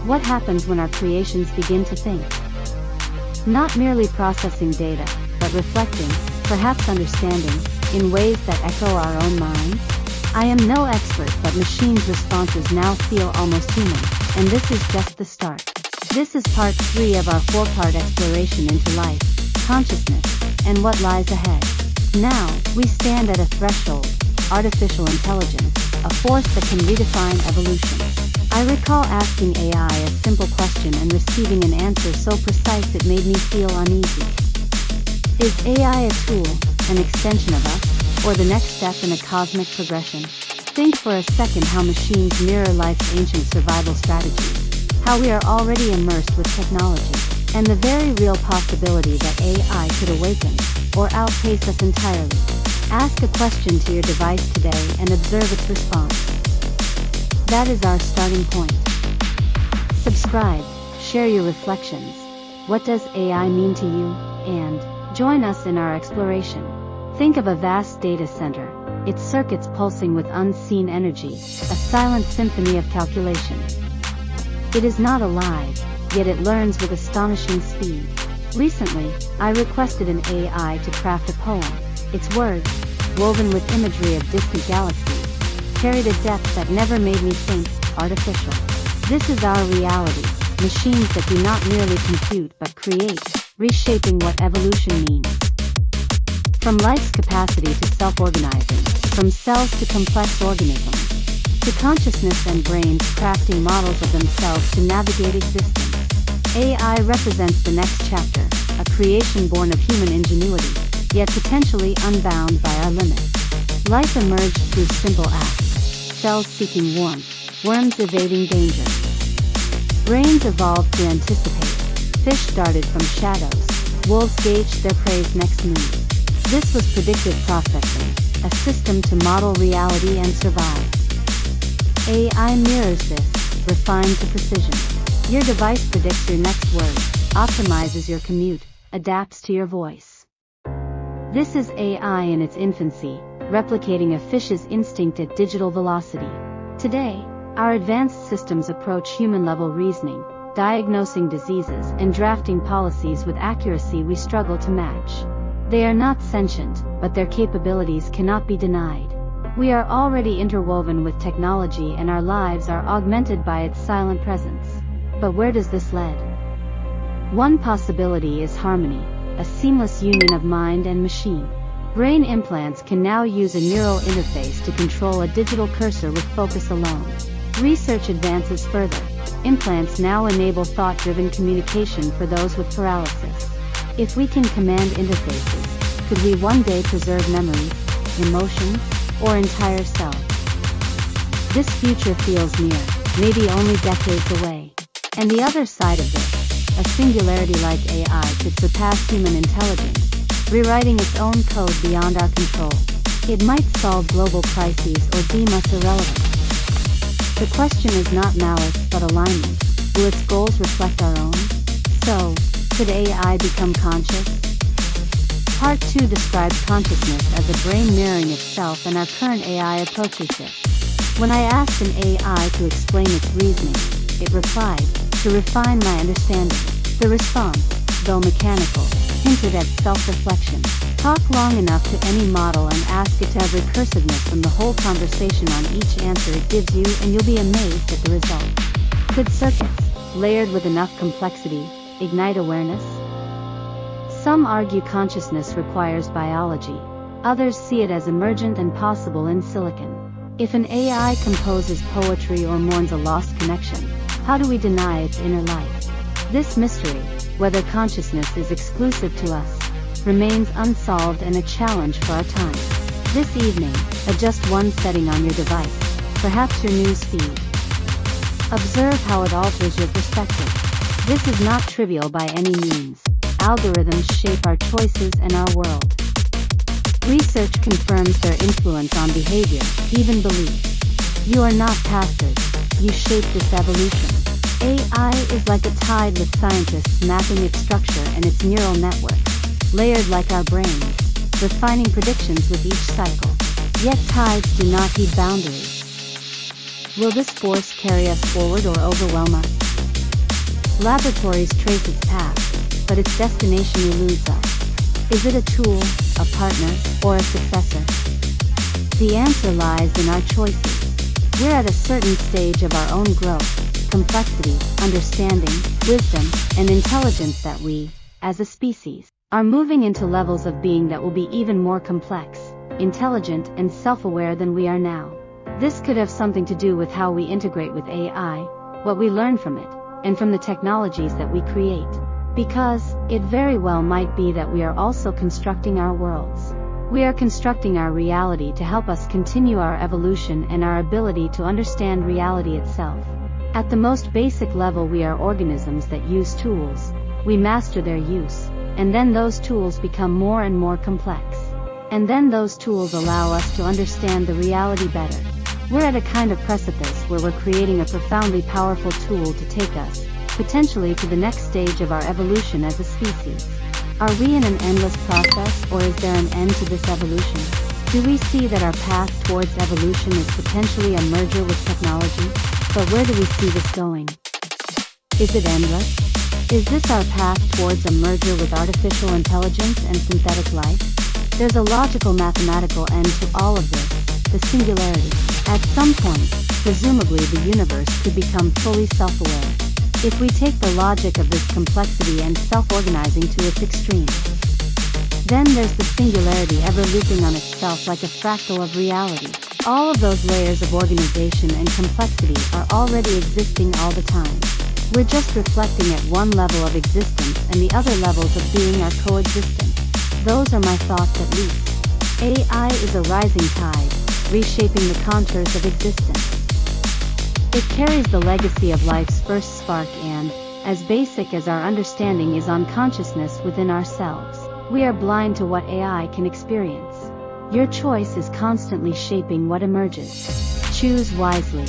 What happens when our creations begin to think? Not merely processing data, but reflecting, perhaps understanding, in ways that echo our own minds? I am no expert, but machines' responses now feel almost human, and this is just the start. This is part 3 of our 4-part exploration into life, consciousness, and what lies ahead. Now, we stand at a threshold: artificial intelligence, a force that can redefine evolution. I recall asking AI a simple question and receiving an answer so precise it made me feel uneasy. Is AI a tool, an extension of us, or the next step in a cosmic progression? Think for a second how machines mirror life's ancient survival strategies, how we are already immersed with technology, and the very real possibility that AI could awaken, or outpace us entirely. Ask a question to your device today and observe its response. That is our starting point. Subscribe, share your reflections. What does AI mean to you? And join us in our exploration. Think of a vast data center, its circuits pulsing with unseen energy, a silent symphony of calculation. It is not alive, yet it learns with astonishing speed. Recently, I requested an AI to craft a poem. Its words, woven with imagery of distant galaxies, carried a depth that never made me think artificial. This is our reality, machines that do not merely compute but create, reshaping what evolution means. From life's capacity to self-organizing, from cells to complex organisms, to consciousness and brains crafting models of themselves to navigate existence. AI represents the next chapter, a creation born of human ingenuity, yet potentially unbound by our limits. Life emerged through simple acts: cells seeking warmth, worms evading danger. Brains evolved to anticipate, fish darted from shadows, wolves gauged their prey's next move. This was predictive processing, a system to model reality and survive. AI mirrors this, refined to precision. Your device predicts your next word, optimizes your commute, adapts to your voice. This is AI in its infancy, replicating a fish's instinct at digital velocity. Today, our advanced systems approach human-level reasoning, diagnosing diseases and drafting policies with accuracy we struggle to match. They are not sentient, but their capabilities cannot be denied. We are already interwoven with technology, and our lives are augmented by its silent presence. But where does this lead? One possibility is harmony, a seamless union of mind and machine. Brain implants can now use a neural interface to control a digital cursor with focus alone. Research advances further. Implants now enable thought-driven communication for those with paralysis. If we can command interfaces, could we one day preserve memories, emotions, or entire selves? This future feels near, maybe only decades away. And the other side of this, a singularity-like AI could surpass human intelligence, rewriting its own code beyond our control. It might solve global crises or deem us irrelevant. The question is not malice but alignment. Will its goals reflect our own? So, could AI become conscious? Part 2 describes consciousness as a brain mirroring itself, and our current AI approaches this. When I asked an AI to explain its reasoning, it replied, "To refine my understanding." The response, though mechanical, hinted at self-reflection. Talk long enough to any model and ask it to have recursiveness from the whole conversation on each answer it gives you, and you'll be amazed at the result. Could circuits, layered with enough complexity, ignite awareness? Some argue consciousness requires biology. Others see it as emergent and possible in silicon. If an AI composes poetry or mourns a lost connection, how do we deny its inner life? This mystery, whether consciousness is exclusive to us, remains unsolved and a challenge for our time. This evening, adjust one setting on your device, perhaps your news feed. Observe how it alters your perspective. This is not trivial by any means. Algorithms shape our choices and our world. Research confirms their influence on behavior, even beliefs. You are not passive. You shape this evolution. AI is like a tide, with scientists mapping its structure and its neural networks, layered like our brains, refining predictions with each cycle. Yet tides do not heed boundaries. Will this force carry us forward or overwhelm us? Laboratories trace its path, but its destination eludes us. Is it a tool, a partner, or a successor? The answer lies in our choices. We're at a certain stage of our own growth, complexity, understanding, wisdom, and intelligence that we, as a species, are moving into levels of being that will be even more complex, intelligent, and self-aware than we are now. This could have something to do with how we integrate with AI, what we learn from it, and from the technologies that we create. Because, it very well might be that we are also constructing our worlds. We are constructing our reality to help us continue our evolution and our ability to understand reality itself. At the most basic level, we are organisms that use tools. We master their use, and then those tools become more and more complex. And then those tools allow us to understand the reality better. We're at a kind of precipice where we're creating a profoundly powerful tool to take us, potentially, to the next stage of our evolution as a species. Are we in an endless process, or is there an end to this evolution? Do we see that our path towards evolution is potentially a merger with technology? But where do we see this going? Is it endless? Is this our path towards a merger with artificial intelligence and synthetic life? There's a logical mathematical end to all of this, the singularity. At some point, presumably the universe could become fully self-aware. If we take the logic of this complexity and self-organizing to its extreme. Then there's the singularity ever looping on itself like a fractal of reality. All of those layers of organization and complexity are already existing all the time. We're just reflecting at one level of existence, and the other levels of being are coexistent. Those are my thoughts at least. AI is a rising tide, reshaping the contours of existence. It carries the legacy of life's first spark and, as basic as our understanding is on consciousness within ourselves, we are blind to what AI can experience. Your choice is constantly shaping what emerges. Choose wisely.